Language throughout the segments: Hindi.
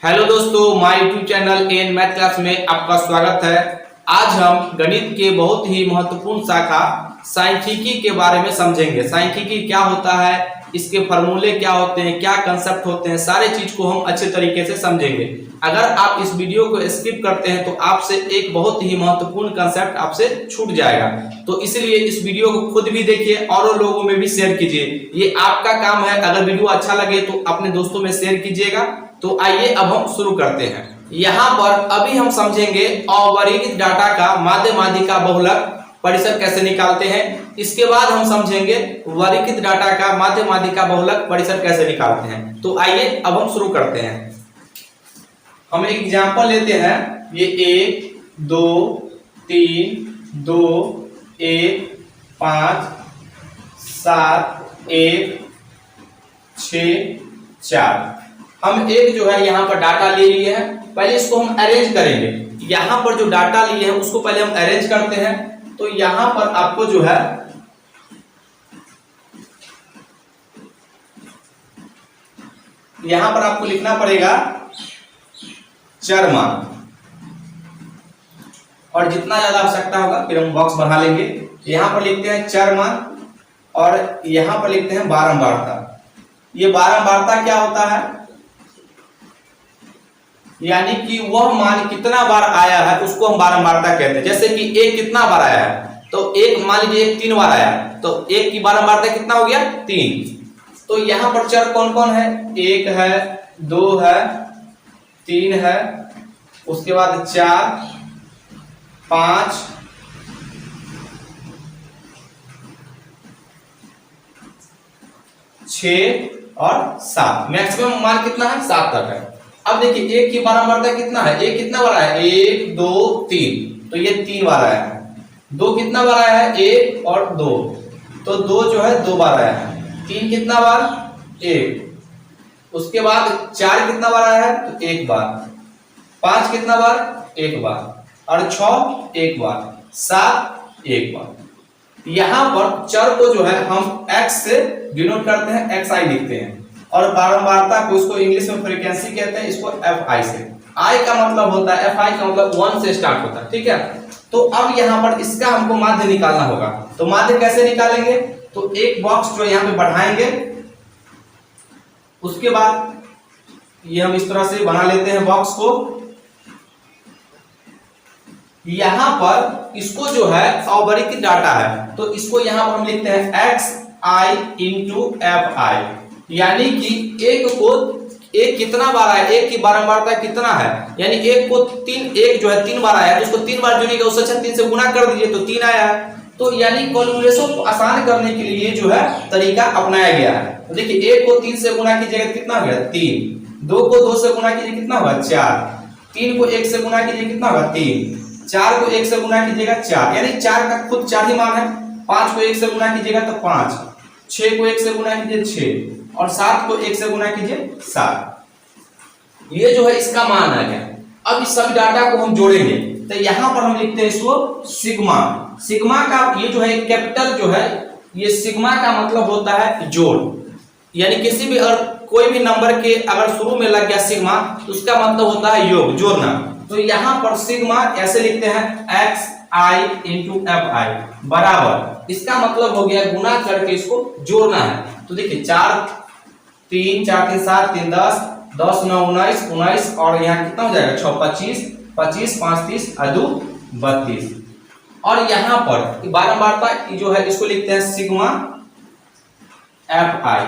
हेलो दोस्तों, my YouTube channel N math class में आपका स्वागत है। आज हम गणित के बहुत ही महत्वपूर्ण शाखा सांख्यिकी के बारे में समझेंगे। सांख्यिकी क्या होता है, इसके फॉर्मूले क्या होते हैं, क्या कंसेप्ट होते हैं, सारे चीज को हम अच्छे तरीके से समझेंगे। अगर आप इस वीडियो को स्किप करते हैं तो आपसे एक बहुत ही महत्वपूर्ण कंसेप्ट आपसे छूट जाएगा। तो इसलिए इस वीडियो को खुद भी देखिए और लोगों में भी शेयर कीजिए, ये आपका काम है। अगर वीडियो अच्छा लगे तो अपने दोस्तों में शेयर कीजिएगा। तो आइए अब हम शुरू करते हैं। यहाँ पर अभी हम समझेंगे अवर्गीकृत डाटा का माध्य माध्यिका बहुलक परिसर कैसे निकालते हैं। इसके बाद हम समझेंगे वर्गीकृत डाटा का माध्य माध्यिका बहुलक परिसर कैसे निकालते हैं। तो आइए अब हम शुरू करते हैं। हम एक एग्जांपल लेते हैं। ये 1 2 3 2 1 5 7 1 6 4। हम एक जो है यहाँ पर डाटा ले लिए हैं। पहले इसको हम अरेंज करेंगे। यहाँ पर जो डाटा लिए हैं उसको पहले हम अरेंज करते हैं। तो यहाँ पर आपको जो है यहाँ पर आपको लिखना पड़ेगा चर मान, और जितना ज्यादा आवश्यकता होगा फिर हम बॉक्स बढ़ा लेंगे। यहाँ पर लिखते हैं चर मान और यहाँ पर लिखते हैं बारंबारता। ये बारंबारता क्या होता है, यानी कि वह मान कितना बार आया है उसको हम बारंबारता कहते हैं। जैसे कि एक कितना बार आया है, तो एक मान लीजिए एक 3 बार आया, तो एक की बारंबारता कितना हो गया 3। तो यहाँ पर चर कौन कौन है, 1 है, 2 है, 3 है, उसके बाद 4 5 6 और 7। मैक्सिमम मान कितना है 7 तक है। अब देखिए एक की बारंबारता कितना है, एक कितना बार आया है 1 2 3, तो ये 3 बार आया है। 2 कितना बार आया है 1 और 2, तो 2 जो है 2 बार आया है। 3 कितना बार 1, उसके बाद 4 कितना बार आया है तो 1 बार, 5 कितना बार 1 बार, और 6 1 बार, 7 1 बार। यहाँ पर चर को जो है हम x से डिनोट करते हैं, xi लिखते हैं, और बारंबारता को इसको इंग्लिश में फ्रीक्वेंसी कहते हैं, इसको fi से। i का मतलब होता है, fi का मतलब 1 से स्टार्ट होता है, ठीक है। तो अब यहाँ पर इसका हमको माध्य निकालना होगा। तो माध्य कैसे निकालेंगे, तो एक बॉक्स जो यहाँ पे बढ़ाएंगे, उसके बाद ये हम इस तरह से बना लेते हैं बॉक्स को। यहाँ पर इसको जो है अवर्गीकृत डाटा है, तो इसको यहाँ पर हम लिखते हैं xi इंटू fi, यानी कि एक कितना बार आया, एक की बारंबारता कितना है, यानी एक को 3, एक जो है 3 बार आया, तो उसको 3 बार जोड़िएगा, उससे 3 से गुना कर दीजिए तो 3 आया है। तो यानी कैलकुलेशन को आसान करने के लिए जो है तरीका अपनाया गया है। तो देखिए एक को 3 से गुना कीजिएगा कितना हो गया 3, 2 को 2 से गुना कीजिए कितना होगा 4, 3 को 1 से गुना कीजिए कितना होगा 3, 4 को 1 से गुना कीजिएगा 4, यानी 4 का खुद 4 ही मान है। 5 को 1 से गुना कीजिएगा तो 5, 6 को 1 से गुना कीजिए 6, और 7 को 1 से गुना कीजिए 7। ये जो है इसका मान आ गया। अब इस सभी डाटा को हम जोड़ेंगे, तो यहाँ पर हम लिखते हैं इसको सिग्मा। सिग्मा का ये जो है कैपिटल जो है, ये सिग्मा का मतलब होता है जोड़, यानी किसी भी अगर कोई भी नंबर के अगर शुरू में लग गया सिग्मा तो उसका मतलब होता है योग, जोड़ना। तो यहाँ पर सिग्मा ऐसे लिखते हैं xi इंटू fi बराबर, इसका मतलब हो गया गुना करके इसको जोड़ना है। तो देखिए 4 3 4 3 7 3 10 10 9 19 19, और यहाँ कितना हो जाएगा 6 25 25 5 30 2 32। और यहाँ पर बारंबारता जो है इसको लिखते हैं सिग्मा fi,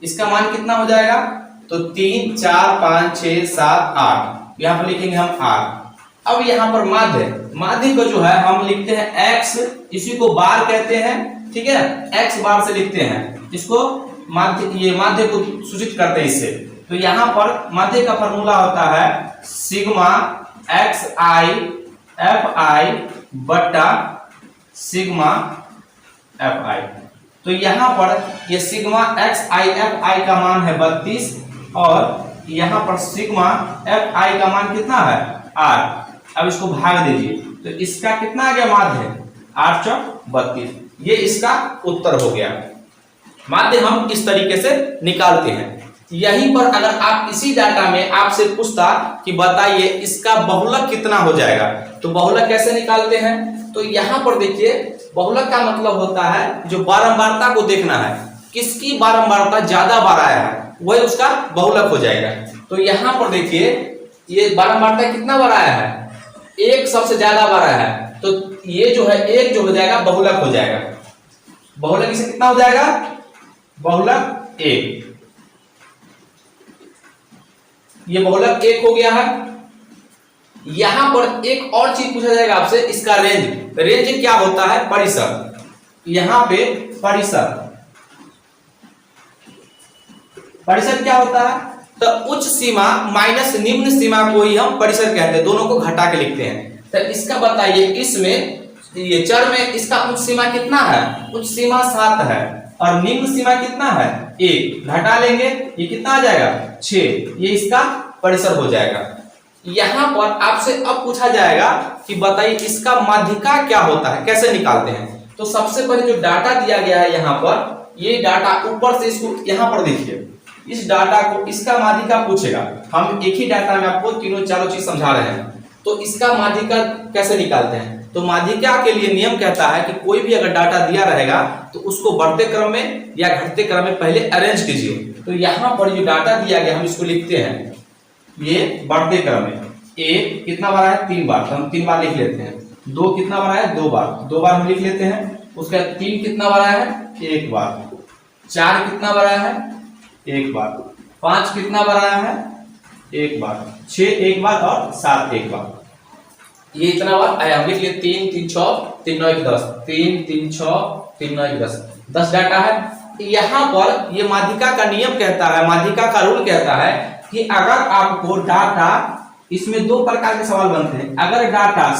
इसका मान कितना हो जाएगा तो 3 4 5 6 7 8, यहाँ पर लिखेंगे हम 8। अब यहाँ पर माध्य को जो है हम लिखते हैं x, इसी को बार कहते हैं, ठीक है, x बार से लिखते हैं इसको माध्य, ये माध्य को सूचित करते हैं इससे। तो यहाँ पर माध्य का फॉर्मूला होता है सिग्मा xi fi बटा सिग्मा fi। तो यहाँ पर ये सिग्मा xi fi का मान है 32, और यहाँ पर सिग्मा fi का मान कितना है 8। अब इसको भाग दीजिए तो इसका कितना आ गया माध्य 8 चौक 32। ये इसका उत्तर हो गया। माध्य हम इस तरीके से निकालते हैं। यहीं पर अगर आप इसी डाटा में आपसे पूछता कि बताइए इसका बहुलक कितना हो जाएगा, तो बहुलक कैसे निकालते हैं? तो यहाँ पर देखिए बहुलक का मतलब होता है जो बारंबारता को देखना है, किसकी बारंबारता ज्यादा बार आया है वही उसका बहुलक हो जाएगा। तो यहाँ पर देखिए ये बारंबारता कितना बार आया है, एक सबसे ज्यादा बार आया है, तो ये जो है एक जो हो जाएगा बहुलक हो जाएगा। बहुलक इसे कितना हो जाएगा, बहुलक एक, ये बहुलक एक हो गया है। यहां पर एक और चीज पूछा जाएगा आपसे, इसका रेंज। रेंज क्या होता है, परिसर। यहां पे परिसर, परिसर क्या होता है, तो उच्च सीमा माइनस निम्न सीमा को ही हम परिसर कहते हैं, दोनों को घटा के लिखते हैं। तो इसका बताइए इसमें ये चर में इसका उच्च सीमा कितना है, उच्च सीमा 7 है और निम्न सीमा कितना है 1, घटा लेंगे ये कितना आ जाएगा 6, ये इसका परिसर हो जाएगा। यहां पर आपसे अब पूछा जाएगा कि बताइए इसका माध्यिका क्या होता है, कैसे निकालते हैं। तो सबसे पहले जो डाटा दिया गया है यहाँ पर, ये डाटा ऊपर से इसको यहाँ पर देखिए, इस डाटा को इसका माध्यिका पूछेगा। हम एक ही डाटा में आपको तीनों चारों चीज समझा रहे हैं। तो इसका माध्यिका कैसे निकालते हैं, तो माध्यिका के लिए नियम कहता है कि कोई भी अगर डाटा दिया रहेगा तो उसको बढ़ते क्रम में या घटते क्रम में पहले अरेंज कीजिए। तो यहाँ पर जो डाटा दिया गया हम इसको लिखते हैं, ये बढ़ते क्रम में। एक कितना बार है, 3 बार, तो हम 3 बार लिख लेते हैं। 2 कितना बार है, 2 बार, 2 बार हम लिख लेते हैं। उसका 3 कितना बार है, 1 बार। 4 कितना बार है, 1 बार। 5 कितना बार आया है, 1 बार। 6 1 बार और 7 1 बार। ये इतना बार आया, लिख लिए 3 3 6 3 9 1 10, 3 3 6 3 9 1 10, 10 डाटा है। यहाँ पर ये माध्यिका का नियम कहता है, माध्यिका का रूल कहता है कि अगर आपको डाटा, इसमें 2 प्रकार के सवाल बनते हैं। अगर डाटा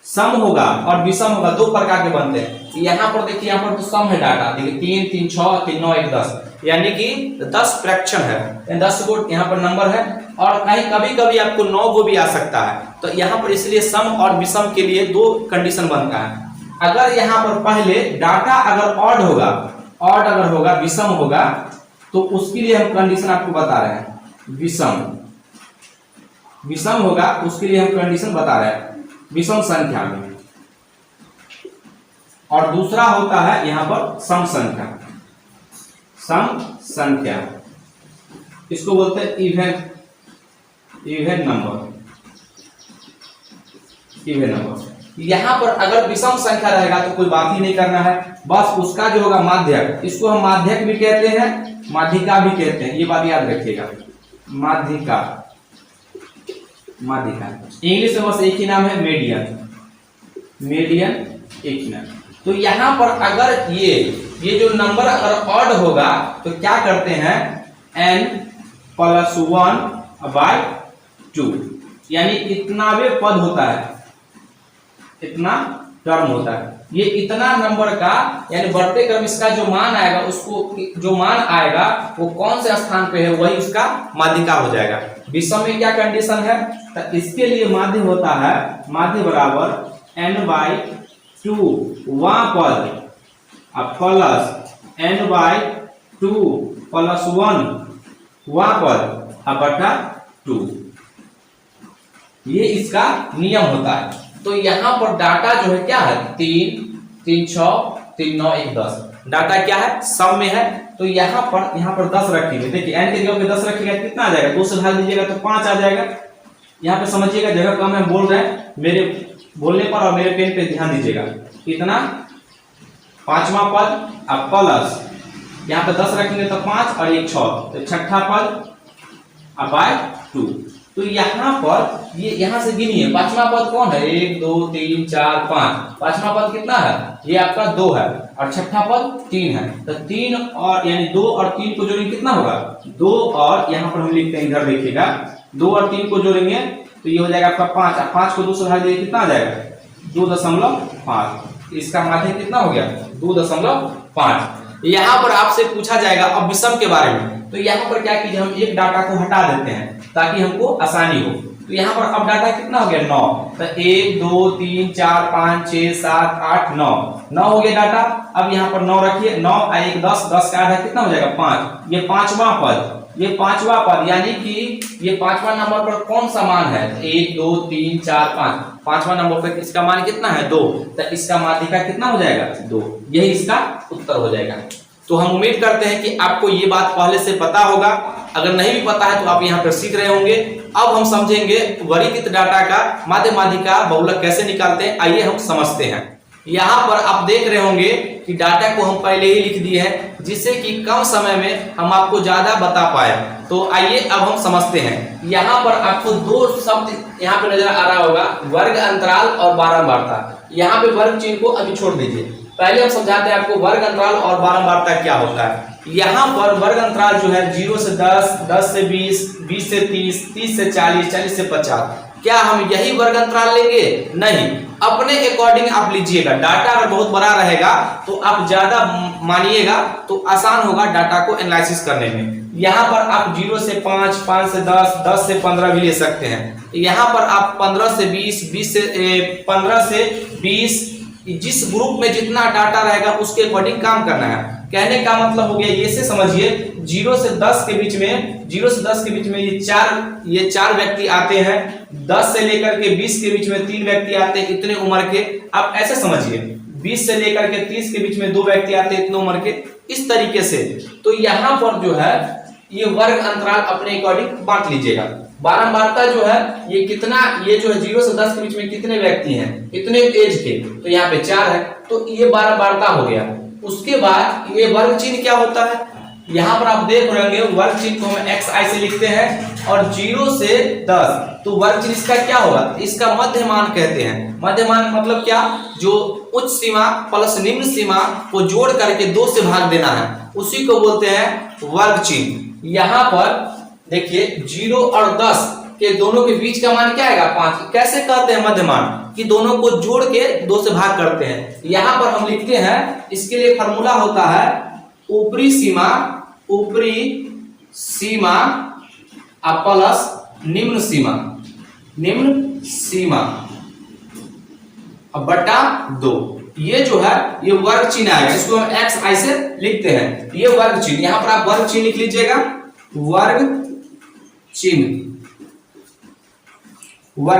सम होगा और विषम होगा, 2 प्रकार के बनते हैं। यहाँ पर देखिए, यहाँ पर तो सम है डाटा, देखिए 3 3 6 3 9 1 10, यानी कि 10 फ्रैक्शन है, 10 को यहाँ पर नंबर है। और कहीं कभी कभी आपको 9 को भी आ सकता है। तो यहाँ पर इसलिए सम और विषम के लिए 2 कंडीशन बनता है। अगर यहाँ पर पहले डाटा अगर ऑड होगा, ऑड अगर होगा, विषम होगा, तो उसके लिए हम कंडीशन आपको बता रहे हैं, विषम, विषम होगा उसके लिए हम कंडीशन बता रहे हैं विषम संख्या में। और दूसरा होता है यहाँ पर सम संख्या, सम संख्या, इसको बोलते हैं even, even number, even number. यहाँ पर अगर विषम संख्या रहेगा तो कोई बात ही नहीं करना है, बस उसका जो होगा माध्यक, इसको हम माध्यक भी कहते हैं, माध्यिका भी कहते हैं, ये बात याद रखिएगा, माध्यिका, माध्यिका। इंग्लिश में बस एक ही नाम है, मीडियन, मीडियन एक ही नाम। तो यहाँ पर अगर ये जो नंबर अगर ऑड होगा तो क्या करते हैं, n+1/2, यानी इतनावे पद होता है, इतना टर्म होता है। ये इतना नंबर का यानी बढ़ते क्रम इसका जो मान आएगा, उसको जो मान आएगा वो कौन से स्थान पे है वही उसका माध्यिका हो जाएगा। विषम में क्या कंडीशन है, तो इसके लिए माध्य होता है, माध्य बराबर n/2 वहां पद प्लस n/2 +1 वहां पद बटा 2, ये इसका नियम होता है। तो यहाँ पर डाटा जो है क्या है, 3 3 6 3 9 1 10, डाटा क्या है, सम में है। तो यहाँ पर 10 रखिए, देखिए n के जगह पे 10 रखिएगा कितना आ जाएगा, 2 से भाग दीजिएगा तो 5 आ जाएगा। यहाँ पे समझिएगा जगह कम है, बोल रहे हैं, मेरे बोलने पर और मेरे पेन पे ध्यान दीजिएगा। इतना 5वां पद अब प्लस यहाँ पे 10 रखेंगे तो 5 और 1 6, तो 6ठा पद /2। तो यहाँ पर ये यहाँ से गिनिए, 5वां पद कौन है, 1 2 3 4 5, 5वां पद कितना है, ये आपका 2 है, और 6ठा पद 3 है। तो 3 और यानी 2 और 3 को जोड़ेंगे कितना होगा, 2 और यहाँ पर हम लिखते हैं, इधर देखिएगा, 2 और 3 को जोड़ेंगे तो ये हो जाएगा आपका 5, और 5 को 2 से भाग देंगे कितना आ जाएगा, 2.5। इसका माध्य कितना हो गया, 2.5। यहाँ पर आपसे पूछा जाएगा अब विषम के बारे में। तो यहाँ पर क्या कीजिए, हम एक डाटा को हटा देते हैं ताकि हमको आसानी हो। तो यहाँ पर अब डाटा कितना हो गया, 9। तो 1 2 3 4 5 6 7 8 9 हो गया डाटा। अब यहाँ पर 9 रखिए, 9 1 10, 10 का आधा कितना हो जाएगा 5, ये 5वां पद। ये पांचवा पद यानी कि ये पांचवा नंबर पर कौन सा मान है? 1 2 3 4 5, पांचवा नंबर पर इसका मान कितना है? 2। तो इसका माध्यिका कितना हो जाएगा? 2। यही इसका उत्तर हो जाएगा। तो हम उम्मीद करते हैं कि आपको ये बात पहले से पता होगा। अगर नहीं भी पता है तो आप यहाँ पर सीख रहे होंगे। अब हम समझेंगे वर्गीकृत डाटा का माध्य माध्यिका बहुलक कैसे निकालते हैं। आइए हम समझते हैं। यहाँ पर आप देख रहे होंगे कि डाटा को हम पहले ही लिख दिए हैं, जिससे कि कम समय में हम आपको ज्यादा बता पाए। तो आइए अब हम समझते हैं। यहाँ पर आपको दो शब्द यहाँ पे नजर आ रहा होगा, वर्ग अंतराल और बारंबारता। यहाँ पे वर्ग चिन्ह को अभी छोड़ दीजिए, पहले हम समझाते हैं आपको वर्ग अंतराल और बारंबारता क्या होता है। यहाँ पर वर्ग अंतराल जो है 0 से 10, 10 से 20, 20 से 30, 30 से 40, 40 से 50। क्या हम यही वर्ग अंतराल लेंगे? नहीं, अपने अकॉर्डिंग आप लीजिएगा। डाटा अगर बहुत बड़ा रहेगा तो आप ज्यादा मानिएगा तो आसान होगा डाटा को एनालिसिस करने में। यहाँ पर आप 0 से 5, 5 से 10, 10 से 15 भी ले सकते हैं। यहाँ पर आप 15 से 20, 20 से 15 से 20, जिस ग्रुप में जितना डाटा रहेगा उसके अकॉर्डिंग काम करना है। कहने का मतलब हो गया, ये से समझिए 0 से 10 के बीच में, 0 से 10 के बीच में ये चार व्यक्ति आते हैं। 10 से लेकर के 20 के बीच में 3 व्यक्ति आते हैं इतने उम्र के। आप ऐसे समझिए 20 से लेकर के 30 के बीच में 2 व्यक्ति आते हैं इतने उम्र के, इस तरीके से। तो यहाँ पर जो है ये वर्ग अंतराल अपने अकॉर्डिंग बांट लीजिएगा। बारंबारता जो है ये कितना, ये जो है 0 से 10 के बीच में कितने व्यक्ति हैं इतने एज के, तो यहाँ पे 4 है, तो ये बारंबारता हो गया। उसके बाद ये वर्ग चिन्ह क्या होता है, यहाँ पर आप देख रहे होंगे वर्ग चिन्ह को हम xi से लिखते हैं और 0 से 10, तो वर्ग चिन्ह इसका क्या होगा? इसका मध्यमान कहते हैं। मध्यमान मतलब क्या? जो उच्च सीमा प्लस निम्न सीमा को जोड़ करके 2 से भाग देना है, उसी को बोलते हैं वर्ग चिन्ह। यहाँ पर देखिए 0 और 10 के दोनों के बीच का मान क्या आएगा? 5। कैसे कहते हैं मध्यमान? कि दोनों को जोड़ के 2 से भाग करते हैं। यहाँ पर हम लिखते हैं, इसके लिए फॉर्मूला होता है ऊपरी सीमा प्लस निम्न सीमा बटा 2। ये जो है ये वर्ग चिन्ह आएगा, इसको हम xi से लिखते हैं। ये वर्ग चिन्ह, यहाँ पर आप वर्ग चिन्ह लिख लीजिएगा, वर्ग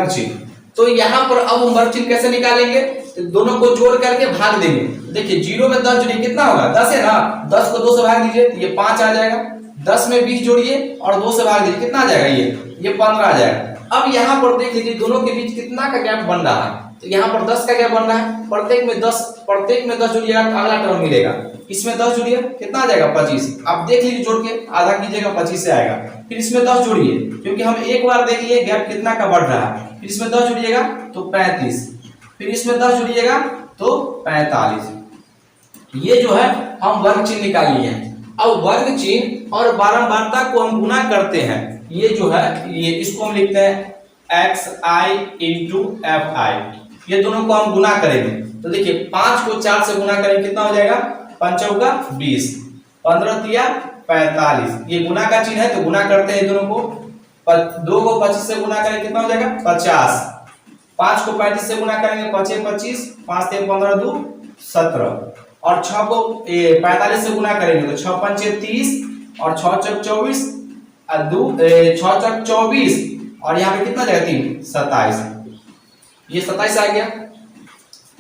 चिन्ह। तो यहाँ पर अब हम वर्ग चिन्ह कैसे निकालेंगे? दोनों को जोड़ करके भाग देंगे। देखिए 0 में 10 जोड़िए कितना होगा? 10 है ना, 10 को 2 से भाग दीजिए, ये 5 आ जाएगा। 10 में 20 जोड़िए और 2 से भाग दीजिए, कितना आ जाएगा? ये 15 आ जाएगा। अब यहाँ पर देख लीजिए दोनों के बीच कितना का गैप बन रहा है, तो यहाँ पर 10 का गैप बन रहा है। प्रत्येक में 10 जोड़िएगा तो अगला टर्म मिलेगा। इसमें 10 जोड़िए, कितना आ जाएगा? 25। आप देख लीजिए जोड़ के, आधा कीजिएगा 25 से आएगा। फिर इसमें 10 जोड़िए, क्योंकि हम एक बार देख लिए गैप कितना का बढ़ रहा है। फिर इसमें 10 जोड़िएगा तो 35, फिर इसमें 10 जोड़िएगा तो 45। ये जो है हम वर्ग चिन्ह निकाल लिए हैं। अब वर्ग चिन्ह और बारंबारता को हम गुना करते हैं। ये जो है ये इसको हम लिखते हैं xi इंटू fi। ये दोनों को हम गुना करेंगे तो देखिए 5 को 4 से गुना करेंगे, कितना हो जाएगा? 5 चौका 20, 15 तिया 45। ये गुना का चिन्ह है तो गुना करते हैं दोनों को। 2 को 25 से गुना करेंगे, कितना हो जाएगा? 50। 5 को 35 से गुना करेंगे, 5 25, 5 3 15 2 17। और 6 को 45 से गुना करेंगे तो 6 5 30 और 6 चौक 24 और 6 चौक 24 और यहाँ पे कितना जाएगा? 3 27। ये 27 आ गया।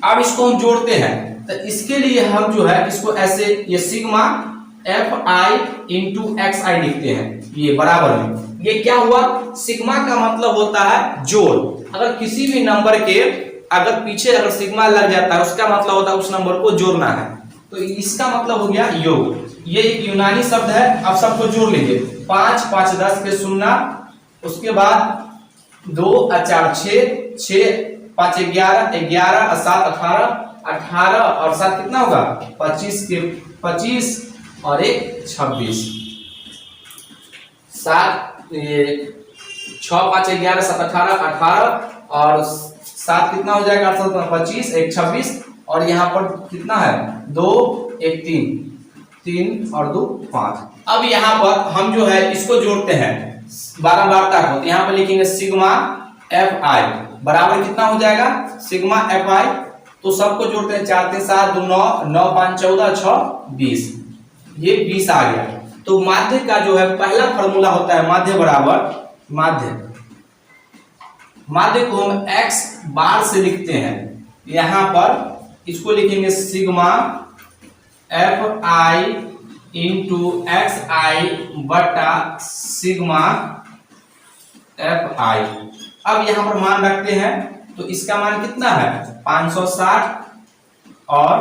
अब इसको हम जोड़ते हैं तो इसके लिए हम जो है इसको ऐसे ये सिग्मा fi इंटू xi लिखते हैं, ये बराबर में। ये क्या हुआ? सिग्मा का मतलब होता है जोड़। अगर किसी भी नंबर के अगर पीछे अगर सिग्मा लग जाता है उसका मतलब होता है उस नंबर को जोड़ना है, तो इसका मतलब हो गया योग। ये एक यूनानी शब्द है, आप सबको जोड़ लीजिए। 5 5 10 के 0, उसके बाद 2 और 4 6, 6 5 11, 11 और 7 18, 18 और 7 कितना होगा? 25 के 25 और 1 26। 6 5 11 7 18, 18 और 7 कितना हो जाएगा? 25, 1 26 और यहाँ पर कितना है? 2 1 3 और 2 5। अब यहाँ पर हम जो है इसको जोड़ते हैं बारंबारता को, तो यहाँ पर लिखेंगे सिग्मा fi बराबर कितना हो जाएगा? Sigma fi। तो सबको जोड़ते हैं, 4 3 7 2 9, 9 5 14 6 20। ये 20 आ गया। तो माध्य का जो है पहला फॉर्मूला होता है माध्य बराबर माध्य को हम x बार से लिखते हैं। यहां पर इसको लिखेंगे sigma F I into X I बटा सिग्मा एफ आई। अब यहां पर मान रखते हैं तो इसका मान कितना है 560 और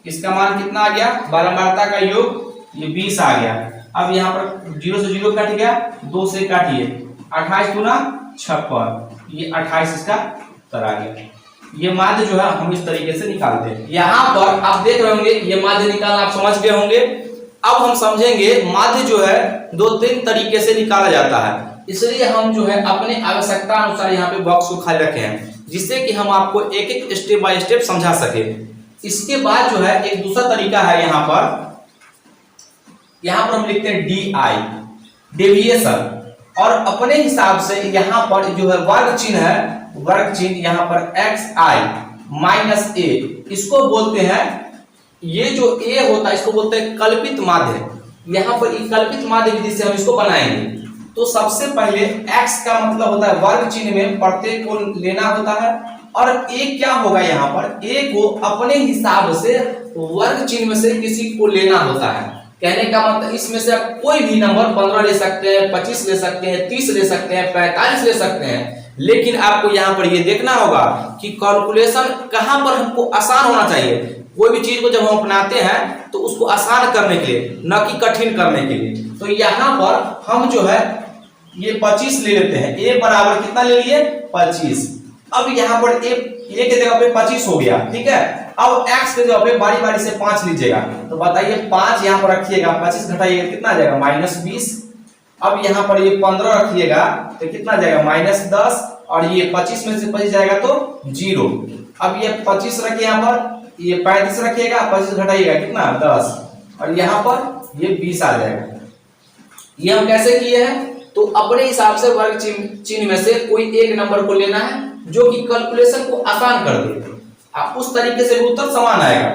इसका मान कितना आ गया, बारंबारता का योग ये 20 आ गया। अब यहाँ पर 0 से 0 कट गया, 2 से काटिए 28 गुना 56, ये 28 इसका उत्तर आ गया। ये माध्य जो है हम इस तरीके से निकालते हैं। यहाँ पर आप देख रहे होंगे ये माध्य निकालना आप समझ गए होंगे। अब हम समझेंगे माध्य जो है 2-3 तरीके से निकाला जाता है, इसलिए हम जो है अपने आवश्यकता अनुसार यहाँ पे बॉक्स को खाली रखे हैं, जिससे कि हम आपको एक एक स्टेप बाय स्टेप समझा सके। इसके बाद जो है एक दूसरा तरीका है, यहाँ पर हम लिखते हैं डी आई डेविएशन, और अपने हिसाब से यहाँ पर जो है वर्ग चिन्ह है, वर्ग चिन्ह यहाँ पर एक्स आई माइनस ए, इसको बोलते हैं, ये जो ए होता है इसको बोलते हैं कल्पित माध्य। यहाँ पर कल्पित माध्य विधि से हम इसको बनाएंगे। तो सबसे पहले x का मतलब होता है वर्ग चिन्ह में प्रत्येक को लेना होता है, और a क्या होगा, यहाँ पर a को अपने हिसाब से वर्ग चिन्ह में से किसी को लेना होता है। कहने का मतलब इसमें से आप कोई भी नंबर 15 ले सकते हैं, 25 ले सकते हैं, 30 ले सकते हैं, 45 ले सकते हैं, लेकिन आपको यहाँ पर ये देखना होगा कि कैलकुलेशन कहाँ पर हमको आसान होना चाहिए। कोई भी चीज को जब हम अपनाते हैं तो उसको आसान करने के लिए, न कि कठिन करने के लिए। तो यहाँ पर हम जो है ये 25 ले लेते हैं, a बराबर कितना ले लिए 25। अब यहाँ पर a के जगह पे 25 हो गया, ठीक है। अब x के जगह पे बारी बारी से 5 लीजिएगा, तो बताइए 5 यहाँ पर रखिएगा, 25 घटाइएगा कितना आ जाएगा -20। अब यहाँ पर ये 15 रखिएगा तो कितना आ जाएगा -10, और ये 25 में से 25 जाएगा तो 0। अब ये 25 रखिए, यहाँ पर ये 35 रखिएगा, 25 घटाइएगा कितना 10, और यहाँ पर ये 20 आ जाएगा। ये हम कैसे किए हैं, तो अपने हिसाब से वर्ग चिन्ह में से कोई एक नंबर को लेना है जो कि कैलकुलेशन को आसान कर दे। आप उस तरीके से उत्तर समान आएगा।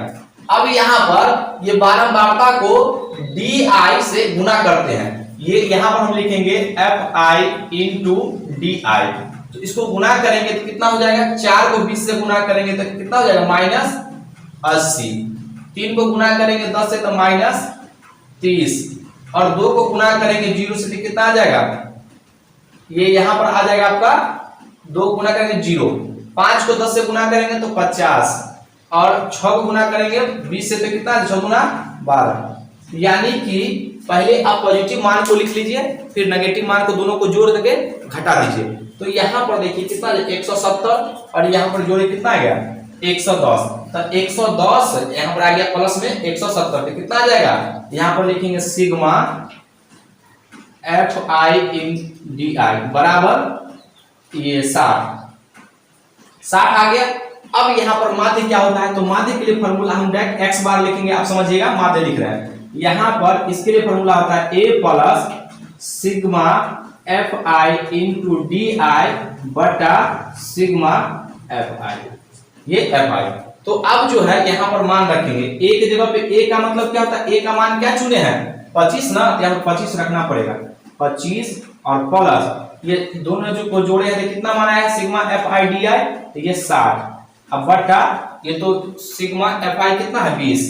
अब यहाँ पर ये बारंबारता को डी आई से गुना करते हैं। ये यहाँ पर हम लिखेंगे F I into D I, तो इसको गुना करेंगे तो कितना हो जाएगा, 4 को 20 से गुना करेंगे तो कितना हो जाएगा -80, 3 को गुना करेंगे 10 से तो -30, और 2 को गुना करेंगे 0 से तो कितना आ जाएगा, ये यहाँ पर आ जाएगा आपका 2 गुना करेंगे 0, 5 को 10 से गुना करेंगे तो 50, और 6 को गुना करेंगे 20 से तो कितना 6 गुना 12। यानी कि पहले आप पॉजिटिव मान को लिख लीजिए, फिर नेगेटिव मान को दोनों को जोड़ करके घटा दीजिए। तो यहाँ पर देखिए कितना 170, और यहाँ पर जोड़े कितना आ गया 110, तो 110 यहाँ पर आ गया प्लस में 170, तो कितना आ जाएगा, यहाँ पर लिखेंगे sigma F I in D I बराबर ये 60 आ गया। अब यहाँ पर माध्य क्या होता है, तो माध्य के लिए फॉर्मूला हम डायरेक्ट x बार लिखेंगे, आप समझिएगा माध्य लिख रहे हैं। यहाँ पर इसके लिए फॉर्मूला होता है a plus sigma F I into D I बटा सिग्मा एफ आई, ये एफ आई। तो अब जो है यहाँ पर मान रखेंगे, a के जगह पे a का मतलब क्या होता है, a का मान क्या चुने हैं 25 ना, तो यहाँ पर 25 रखना पड़ेगा, 25 और प्लस ये दोनों जो को जोड़े हैं तो कितना माना है sigma F I D I, तो ये 60, अब बटा ये तो सिग्मा एफ आई कितना है 20,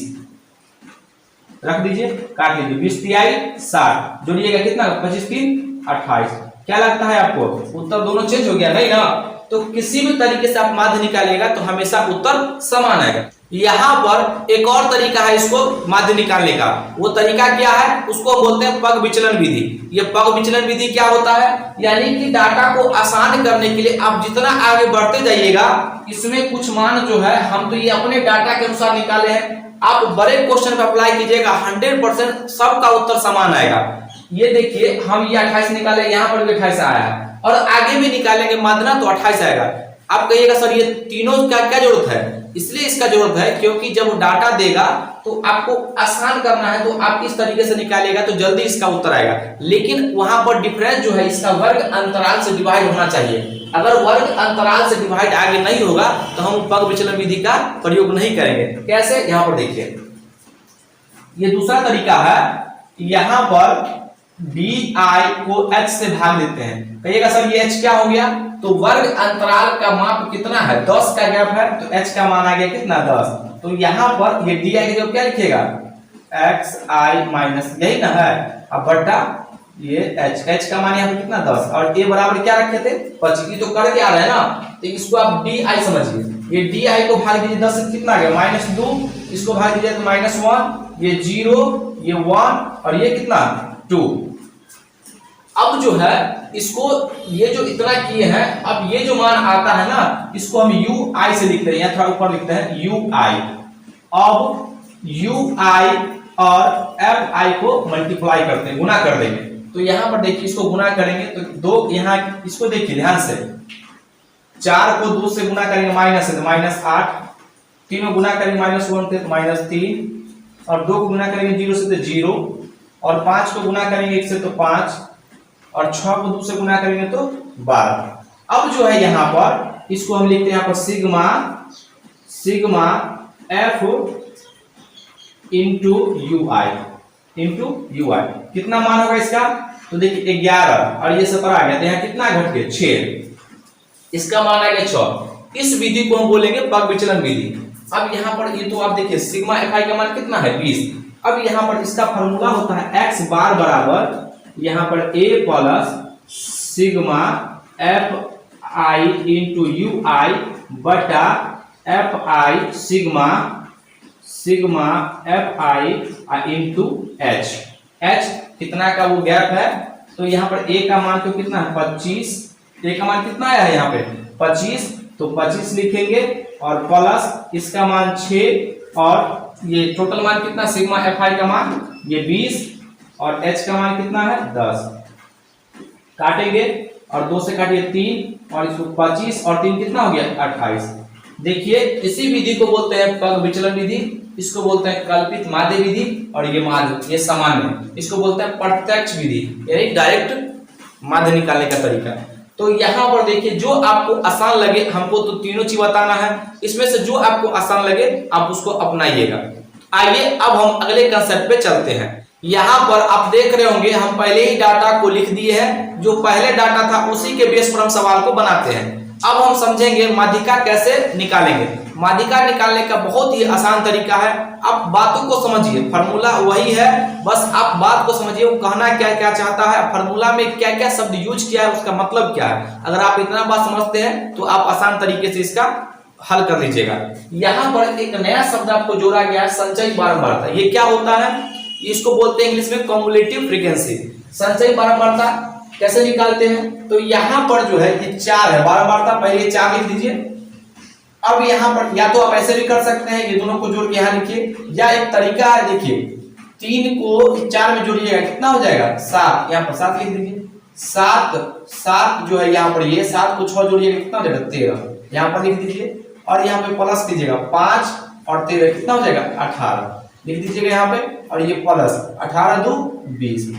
रख दीजिए काट लीजिए, 20 तिहाई 60, जोड़िएगा कितना 25 3 28। क्या लगता है आपको, उत्तर दोनों चेंज हो गया नहीं ना। तो किसी भी तरीके से आप माध्य निकालेगा तो हमेशा उत्तर समान आएगा। यहाँ पर एक और तरीका है इसको माध्य निकालने का, वो तरीका क्या है, उसको बोलते हैं पग विचलन विधि। ये पग विचलन विधि क्या होता है, यानी कि डाटा को आसान करने के लिए आप जितना आगे बढ़ते जाइएगा, इसमें कुछ मान जो है हम तो ये अपने डाटा के अनुसार निकाले हैं, आप बड़े क्वेश्चन पे अप्लाई कीजिएगा 100% सबका उत्तर समान आएगा। ये देखिए हम ये 28 निकाले, यहाँ पर भी 28 आया है, और आगे भी निकालेंगे माध्य तो 28 आएगा। आप कहिएगा सर ये तीनों का क्या जरूरत है, इसलिए इसका जरूरत है क्योंकि जब वो डाटा देगा तो आपको आसान करना है, तो आप इस तरीके से निकालेगा तो जल्दी इसका उत्तर आएगा। लेकिन वहां पर डिफरेंस जो है इसका वर्ग अंतराल से डिवाइड होना चाहिए। अगर वर्ग अंतराल से डिवाइड आगे नहीं होगा तो हम पग विचलन विधि का प्रयोग नहीं करेंगे। कैसे, यहाँ पर देखिए ये दूसरा तरीका है, यहां पर डी आई को h से भाग देते हैं। कहिएगा सर ये h क्या हो गया, तो वर्ग अंतराल का माप कितना है, 10 का गैप है, तो h का मान आ गया कितना 10। तो यहां पर ये डी आई जो क्या लिखिएगा एक्स आई माइनस, यही ना है, अब बट्टा ये h का मान यहाँ पे कितना 10 और a बराबर क्या रखे थे 25, तो कर के आ रहा है ना, तो इसको आप डी आई समझिए। ये डी आई को भाग दीजिए 10 से कितना आ गया -2, इसको भाग दीजिए तो -1, ये 0, ये 1 और ये कितना 2। अब जो है इसको ये जो इतना किए हैं, अब ये जो मान आता है ना इसको हम यू आई से लिखते हैं, थोड़ा ऊपर लिखते हैं यू आई। अब यू आई और एफ आई को मल्टीप्लाई करते हैं, गुना कर देंगे। तो यहां पर देखिए इसको गुना करेंगे तो दो, यहाँ इसको देखिए ध्यान से, 4 को 2 से गुना करेंगे माइनस है तो -8, 3 को गुना करेंगे -1 थे तो -3, और 2 को गुना करेंगे 0 से तो 0, और 5 को गुना करेंगे 1 से तो 5, और 6 को 2 से गुना करेंगे तो 12। अब जो है यहाँ पर इसको हम लिखते हैं यहाँ पर सिग्मा एफ इंटू यू आई, कितना मान होगा इसका, तो देखिए 11 और ये 17 आ गया, तो यहाँ कितना घट गया 6, इसका मान आ गया 6। इस विधि को हम बोलेंगे पग विचलन विधि। अब यहाँ पर ये तो आप देखिए सिग्मा एफ आई का मान कितना है 20। अब यहाँ पर इसका फॉर्मूला होता है एक्स बार बराबर यहाँ पर a plus sigma F I into U I बटा F I sigma F I into H कितना का वो गैप है, तो यहाँ पर a का मान तो कितना है 25, a का मान कितना आया है यहाँ पे 25, तो 25 लिखेंगे और प्लस इसका मान 6 और ये टोटल मान कितना सिग्मा एफ आई का मान ये 20 और h का मान कितना है 10, काटेंगे और 2 से काटिए 3 और इसको 25 और 3 कितना हो गया 28। देखिए इसी विधि को बोलते हैं पग विचलन विधि, इसको बोलते हैं कल्पित माध्य विधि, और ये माध्य ये सामान्य, इसको बोलते हैं प्रत्यक्ष विधि यानी डायरेक्ट माध्य निकालने का तरीका। तो यहाँ पर देखिए जो आपको आसान लगे, हमको तो तीनों चीज बताना है, इसमें से जो आपको आसान लगे आप उसको अपनाइएगा। आइए अब हम अगले कंसेप्ट पे चलते हैं। यहाँ पर आप देख रहे होंगे हम पहले ही डाटा को लिख दिए हैं, जो पहले डाटा था उसी के बेस पर हम सवाल को बनाते हैं। अब हम समझेंगे माध्यिका कैसे निकालेंगे। माध्यिका निकालने का बहुत ही आसान तरीका है, आप बातों को समझिए, फार्मूला वही है, बस आप बात को समझिए वो कहना क्या क्या चाहता है, फार्मूला में क्या क्या शब्द यूज किया है, उसका मतलब क्या है। अगर आप इतना बात समझते हैं तो आप आसान तरीके से इसका हल कर लीजिएगा। यहाँ पर एक नया शब्द आपको जोड़ा गया है संचयी बारंबारता। ये क्या होता है, इसको बोलते हैं इंग्लिश में कम्युलेटिव फ्रीक्वेंसी। संचयी बारंबारता कैसे निकालते हैं, तो यहाँ पर जो है ये 4 है बारंबारता, पहले 4 लिख दीजिए। अब यहाँ पर या तो आप ऐसे भी कर सकते हैं, ये दोनों को जोड़ के यहाँ लिखिए, या एक तरीका है देखिए 3 को 4 में जोड़िएगा कितना हो जाएगा 7, यहाँ पर 7 लिख दीजिए। 7 जो है यहाँ पर ये 7 को 6 जोड़िएगा कितना हो जाएगा 13, यहाँ पर लिख दीजिए, और यहाँ पे प्लस कीजिएगा 5 और 13 कितना हो जाएगा 18 लिख दीजिएगा यहाँ पे, और ये प्लस 18 2 20।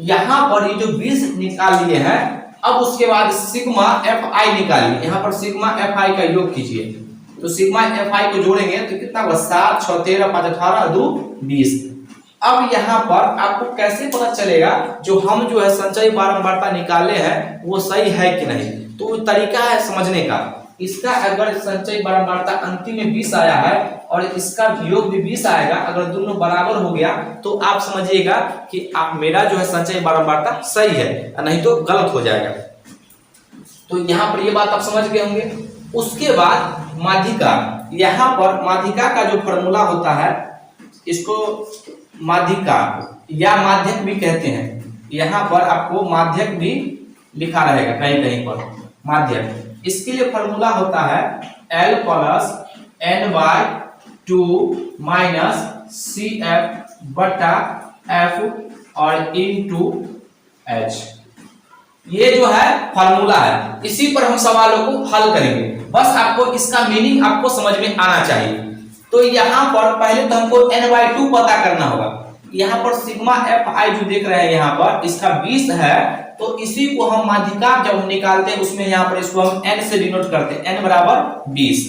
यहाँ पर ये जो 20 निकाल लिए हैं, अब उसके बाद सिग्मा एफ आई निकालिए, यहाँ पर सिग्मा एफ आई का योग कीजिए, तो सिग्मा एफ आई को जोड़ेंगे तो कितना होगा 7 6 13 5 18 2 20। अब यहाँ पर आपको कैसे पता चलेगा जो हम जो है संचयी बारंबारता निकाले हैं वो सही है कि नहीं, तो तरीका है समझने का। इसका अगर संचयी बारंबारता अंतिम में 20 आया है और इसका योग भी 20 आएगा, अगर दोनों बराबर हो गया तो आप समझिएगा कि आप मेरा जो है संचयी बारंबारता सही है, नहीं तो गलत हो जाएगा। तो यहाँ पर ये बात आप समझ गए होंगे। उसके बाद माध्यिका, यहाँ पर माध्यिका का जो फॉर्मूला होता है इसको माध्यिका या माध्यक भी कहते हैं। यहाँ पर आपको माध्यक भी लिखा रहेगा कहीं कहीं पर माध्यक। इसके लिए फॉर्मूला होता है L plus n/2 minus CF बटा F और इंटू H। ये जो है फॉर्मूला है, इसी पर हम सवालों को हल करेंगे, बस आपको इसका मीनिंग आपको समझ में आना चाहिए। तो यहाँ पर पहले तो हमको n/2 पता करना होगा। यहाँ पर सिग्मा एफ आई जो देख रहे हैं यहाँ पर इसका 20 है, तो इसी को हम माध्यिका जब निकालते हैं उसमें यहाँ पर इसको हम n से डिनोट करते हैं, n बराबर 20।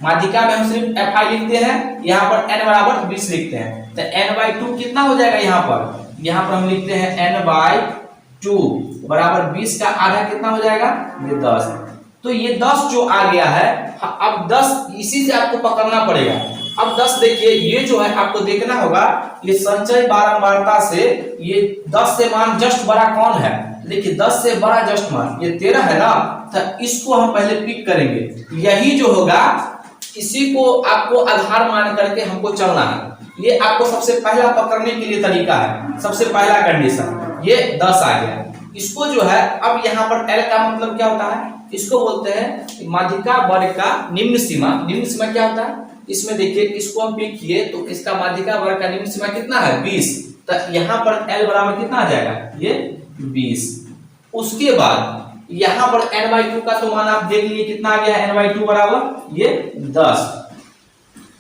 माध्यिका में हम सिर्फ एफ आई लिखते हैं, यहाँ पर n बराबर 20 लिखते हैं, तो n/2 कितना हो जाएगा यहाँ पर यहाँ पर हम लिखते हैं n/2 बराबर 20 का आधा कितना हो जाएगा, ये 10। तो ये 10 जो आ गया है, अब 10 इसी से आपको पकड़ना पड़ेगा। अब 10 देखिए, ये जो है आपको देखना होगा, ये संचय बारंबारता से ये 10 से मान जस्ट बड़ा कौन है, देखिए 10 से बड़ा जस्ट मान ये 13 है ना, तो इसको हम पहले पिक करेंगे। यही जो होगा इसी को आपको आधार मान करके हमको चलना है। ये आपको सबसे पहला पकड़ने के लिए तरीका है, सबसे पहला कंडीशन ये 10 आ गया। इसको जो है अब यहाँ पर L का मतलब क्या होता है, इसको बोलते हैं माध्यिका वर्ग का निम्न सीमा। निम्न सीमा क्या होता है, इसमें देखिए इसको हम पिक किए तो इसका माध्यिका वर्ग का निम्न सीमा कितना है, 20। तो यहाँ पर L बराबर कितना आ जाएगा, ये 20। उसके बाद यहाँ पर n/2 का तो मान आप देख लिए कितना आ गया, n/2 बराबर ये 10।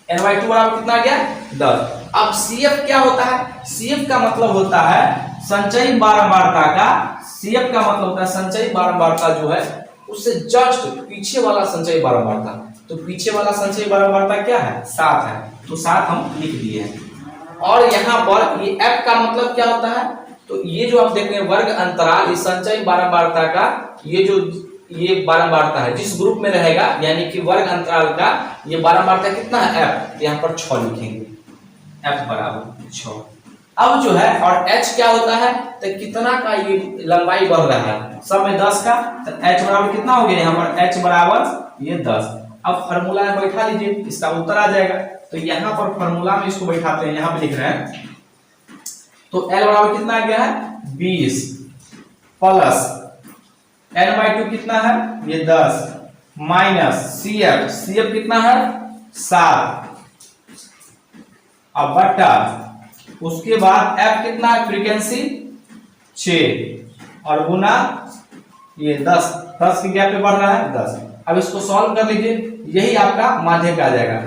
n/2 बराबर कितना आ गया, 10। अब CF क्या होता है, CF का मतलब होता है संचयी बारंबारता का, CF का मतलब होता है संचयी बारंबारता जो है उससे जस्ट पीछे वाला संचयी बारंबारता। तो पीछे वाला संचयी बारंबारता क्या है, 7 है, तो 7 हम लिख दिए हैं। और यहाँ पर ये F का मतलब क्या होता है, तो ये जो आप देख रहे हैं वर्ग अंतराल, इस संचयी बारंबारता का ये जो ये बारंबारता है जिस ग्रुप में रहेगा, यानी कि वर्ग अंतराल का ये बारंबारता कितना है, F, यहाँ पर 6 लिखेंगे, F बराबर 6। अब जो है और H क्या होता है, तो कितना का ये लंबाई बढ़ रहा है, सब में 10 का, तो H बराबर कितना हो गया, यहाँ पर H बराबर ये 10। अब फार्मूला में बैठा लीजिए, इसका उत्तर आ जाएगा। तो यहाँ पर फार्मूला में इसको बैठाते हैं, यहाँ पे लिख रहे हैं, तो L बराबर कितना आ गया है, 20 प्लस n/2 कितना है, ये 10 माइनस CF कितना है, 7, अब बट्टा उसके बाद F कितना है, फ्रीक्वेंसी 6 और गुना ये 10 के गैप पे बढ़ रहा है 10। अब इसको सॉल्व कर लीजिए, यही आपका माध्यक आ जाएगा,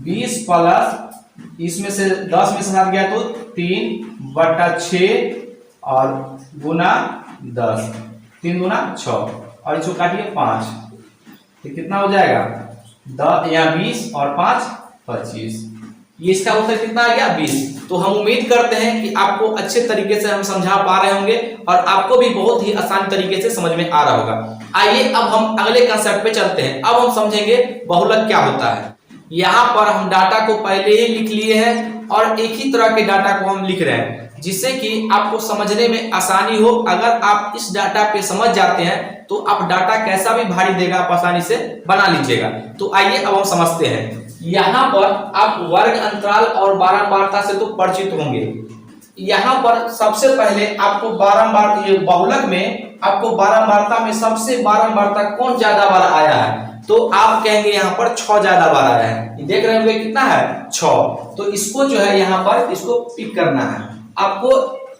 20 प्लस इसमें से 10 में से हट गया तो 3/6 और गुना 10, 3 गुना 6 और इसको काटिए 5, तो कितना हो जाएगा 10 या 20 और 5 25। ये इसका उत्तर कितना आ गया, 20। तो हम उम्मीद करते हैं कि आपको अच्छे तरीके से हम समझा पा रहे होंगे और आपको भी बहुत ही आसान तरीके से समझ में आ रहा होगा। आइए अब हम अगले कंसेप्ट पे चलते हैं। अब हम समझेंगे बहुलक क्या होता है। यहाँ पर हम डाटा को पहले ही लिख लिए हैं और एक ही तरह के डाटा को हम लिख रहे हैं जिससे कि आपको समझने में आसानी हो। अगर आप इस डाटा पे समझ जाते हैं तो आप डाटा कैसा भी भारी देगा आप आसानी से बना लीजिएगा। तो आइए अब हम समझते हैं। यहाँ पर आप वर्ग अंतराल और बारंबारता से तो परिचित होंगे। यहाँ पर सबसे पहले आपको बारंबार ये बहुलक में आपको बारंबारता में सबसे बारंबारता कौन ज्यादा बार आया है, तो आप कहेंगे यहाँ पर 6 ज्यादा बार आया है। देख रहे होंगे कितना है 6। तो इसको जो है यहाँ पर इसको पिक करना है आपको।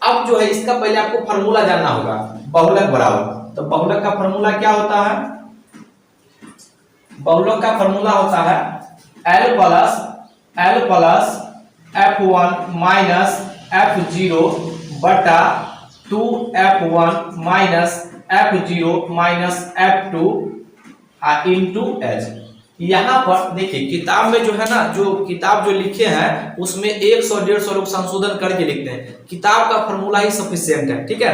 अब जो है इसका पहले आपको फार्मूला जानना होगा, बहुलक बराबर। तो बहुलक का फार्मूला क्या होता है, बहुलक का फार्मूला होता है L plus F1 minus F0 बटा 2F1 minus F0 minus F2 into H। यहाँ पर देखिए किताब में जो है ना, जो किताब जो लिखे हैं उसमें 100-150 लोग संशोधन करके लिखते हैं। किताब का फॉर्मूला ही सफिशिएंट है, ठीक है।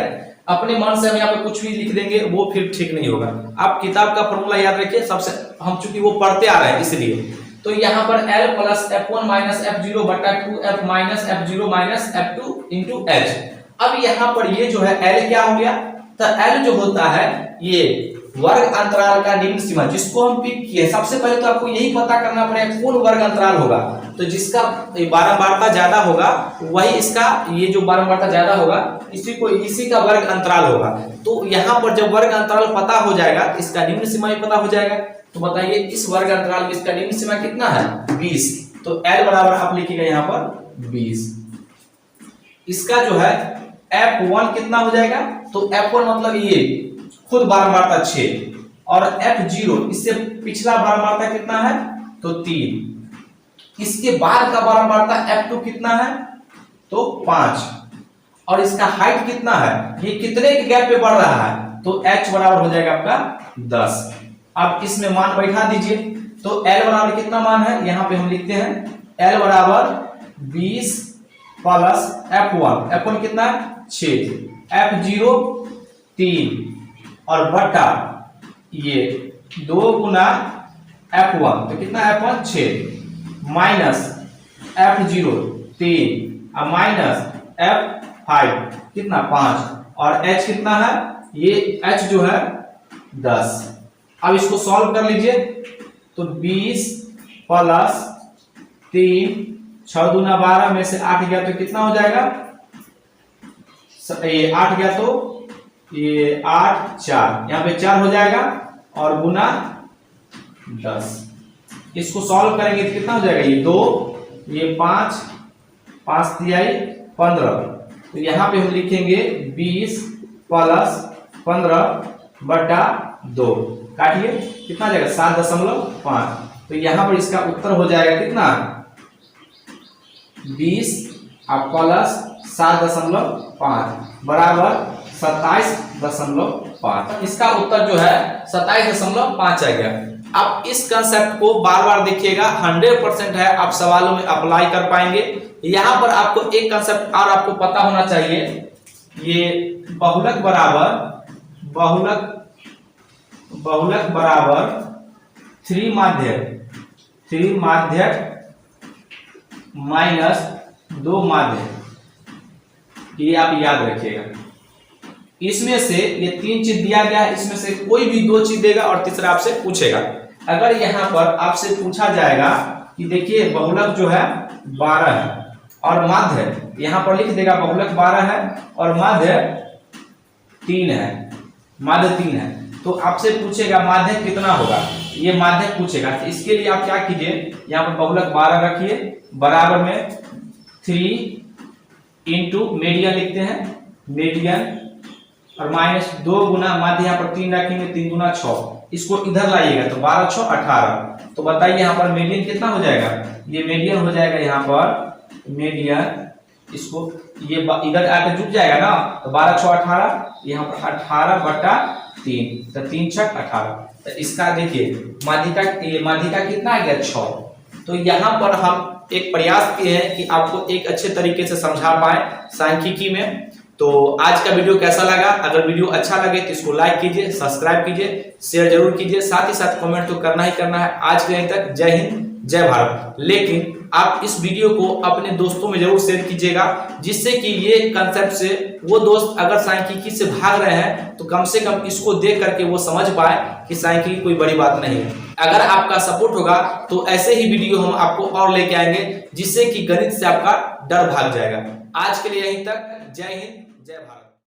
अपने मन से हम यहाँ पे कुछ भी लिख देंगे वो फिर ठीक नहीं होगा। आप किताब का फॉर्मूला याद रखिए, सबसे हम चूंकि वो पढ़ते आ रहे हैं इसलिए। तो यहाँ पर L plus F1 minus F0 बटा 2F minus F0 minus F2 into H। अब यहाँ पर ये जो है L क्या हो गया, तो L जो होता है ये वर्ग अंतराल का निम्न सीमा जिसको हम पिक किए। सबसे पहले तो आपको यही पता करना पड़ेगा कौन वर्ग अंतराल होगा। तो जिसका बारंबारता ज्यादा होगा वही इसका ये जो बारंबारता ज्यादा होगा इसी का वर्ग अंतराल होगा। तो यहाँ पर जब वर्ग अंतराल पता हो जाएगा इसका निम्न सीमा भी पता हो जाएगा। तो बताइए इस वर्ग अंतराल में इसका निम्न सीमा कितना है 20। तो L बराबर आप लिखिएगा यहाँ पर 20। इसका जो है F1 कितना हो जाएगा, तो F1 मतलब ये खुद बारंबारता 6 और F0 इससे पिछला बारंबारता कितना है, तो 3। इसके बाद का बारंबारता F2 कितना है, तो 5 और इसका हाइट कितना है, ये कितने के गैप पे बढ़ रहा है, तो H बराबर हो जाएगा आपका 10। अब इसमें मान बैठा दीजिए। तो L बराबर कितना मान है, यहाँ पे हम लिखते हैं L बराबर 20 प्लस F1 कितना 6, F0 3 और बटा ये 2 गुना F1 तो कितना F1 6 माइनस F0 3 और माइनस F5 कितना 5 और H कितना है, ये H जो है 10। अब इसको सॉल्व कर लीजिए तो 20 प्लस 3 6 दूना 12 में से 8 गया तो कितना हो जाएगा, ये 8 गया तो ये 8 4 यहाँ पे 4 हो जाएगा और गुना 10। इसको सॉल्व करेंगे तो कितना हो जाएगा, ये 2 ये 5 5 तिहाई 15 तो यहाँ पे हम लिखेंगे 20 प्लस 15 बटा 2 काटिए कितना जाएगा 7.5 तो यहाँ पर इसका उत्तर हो जाएगा कितना 20 और प्लस 7.5 बराबर 27.5। इसका उत्तर जो है 27.5 आ गया। आप इस कंसेप्ट को बार बार देखिएगा, 100% है आप सवालों में अप्लाई कर पाएंगे। यहाँ पर आपको एक कंसेप्ट और आपको पता होना चाहिए, ये बहुलक बराबर 3 माध्यक माइनस 2 माध्यक, ये आप याद रखिएगा। इसमें से ये 3 चीज दिया गया है, इसमें से कोई भी 2 चीज देगा और तीसरा आपसे पूछेगा। अगर यहाँ पर आपसे पूछा जाएगा कि देखिए बहुलक जो है 12 है और माध्य यहाँ पर लिख देगा बहुलक 12 है और माध्य 3 है, तो आपसे पूछेगा माध्यक कितना होगा, ये माध्यक पूछेगा। तो इसके लिए आप क्या कीजिए, यहाँ पर बहुलक 12 रखिए बराबर में 3 इंटू मीडियन लिखते हैं, मीडियन और माइनस 2 गुना माध्य यहाँ पर 3 रखेंगे, 3 गुना 6, इसको इधर लाइएगा तो 12 6 18। तो बताइए यहाँ पर मीडियन कितना हो जाएगा, ये मीडियन हो जाएगा यहाँ पर मीडियन, इसको ये इधर आकर जुट जाएगा ना तो 12 6 18, यहाँ पर 18 बटा 3 तो 3 6 18। तो इसका देखिए माध्यिका कितना आ गया 6। तो यहाँ पर हम एक प्रयास किए हैं कि आपको एक अच्छे तरीके से समझा पाए सांख्यिकी में। तो आज का वीडियो कैसा लगा, अगर वीडियो अच्छा लगे तो इसको लाइक कीजिए, सब्सक्राइब कीजिए, शेयर जरूर कीजिए, साथ ही साथ कमेंट तो करना ही करना है। आज के दिन तक जय हिंद जय भारत। लेकिन आप इस वीडियो को अपने दोस्तों में जरूर शेयर कीजिएगा, जिससे कि ये कंसेप्ट से वो दोस्त अगर सांख्यिकी से भाग रहे हैं तो कम से कम इसको देख करके वो समझ पाए कि सांख्यिकी कोई बड़ी बात नहीं है। अगर आपका सपोर्ट होगा तो ऐसे ही वीडियो हम आपको और लेके आएंगे, जिससे कि गणित से आपका डर भाग जाएगा। आज के लिए यहीं तक, जय हिंद जय भारत।